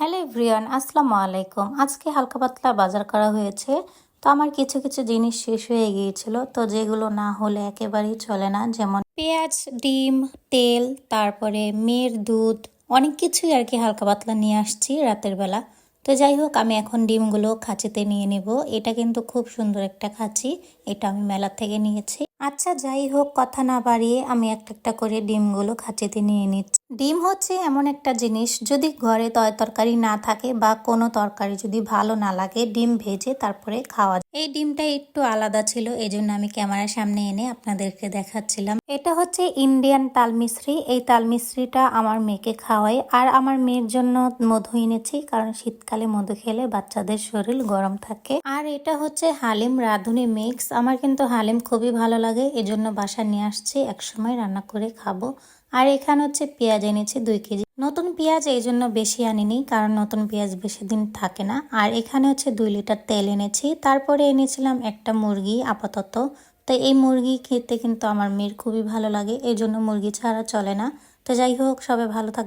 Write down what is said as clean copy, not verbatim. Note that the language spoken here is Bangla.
হ্যালো এভরিওয়ান, আসসালামু আলাইকুম। আজকে হালকা পাতলা বাজার করা হয়েছে। তো আমার কিছু কিছু জিনিস শেষ হয়ে গিয়েছিল, তো যেগুলো না হলে একেবারেই চলে না, যেমন পেঁয়াজ, ডিম, তেল, তারপরে মেয়ের দুধ, অনেক কিছুই আর কি হালকা পাতলা নিয়ে আসছি রাতের বেলা। তো যাই হোক, আমি এখন ডিমগুলো খাঁচিতে নিয়ে নেব। এটা কিন্তু খুব সুন্দর একটা খাঁচি, এটা আমি মেলা থেকে নিয়েছি। আচ্ছা যাই হোক, কথা না বাড়িয়ে আমি একটা একটা করে ডিমগুলো খাঁচিতে নিয়ে নিচ্ছি। ডিম হচ্ছে এমন একটা জিনিস, যদি ঘরে তরকারি না থাকে বা কোনো তরকারি যদি ভালো না লাগে, ডিম ভেজে তারপরে খাওয়া যায়। এই ডিমটা একটু আলাদা ছিল, এই জন্য আমি ক্যামেরার সামনে এনে আপনাদেরকে দেখাচ্ছিলাম। এটা হচ্ছে ইন্ডিয়ান তাল মিশ্রি। এই তাল মিশ্রিটা আমার মেয়েকে খাওয়াই, আর আমার মেয়ের জন্য মধু এনেছি, কারণ শীতকালে মধু খেলে বাচ্চাদের শরীর গরম থাকে। আর এটা হচ্ছে হালিম রাঁধুনি মিক্স। আমার কিন্তু হালিম খুবই ভালো লাগে, এজন্য বাসা নিয়ে আসছি, একসময় রান্না করে খাবো। আর এখানে হচ্ছে পেঁয়াজ এনেছি 2 কেজি। নতুন পেঁয়াজ এই জন্য বেশি আনিনি, কারণ নতুন পেঁয়াজ বেশি দিন থাকে না। আর এখানে হচ্ছে 2 লিটার তেল এনেছি। তারপরে এনেছিলাম একটা মুরগি আপাতত। তো এই মুরগি খেতে কিন্তু আমার মেয়ের খুবই ভালো লাগে, এই জন্য মুরগি ছাড়া চলে না। তো যাই হোক, সবাই ভালো থাকবে।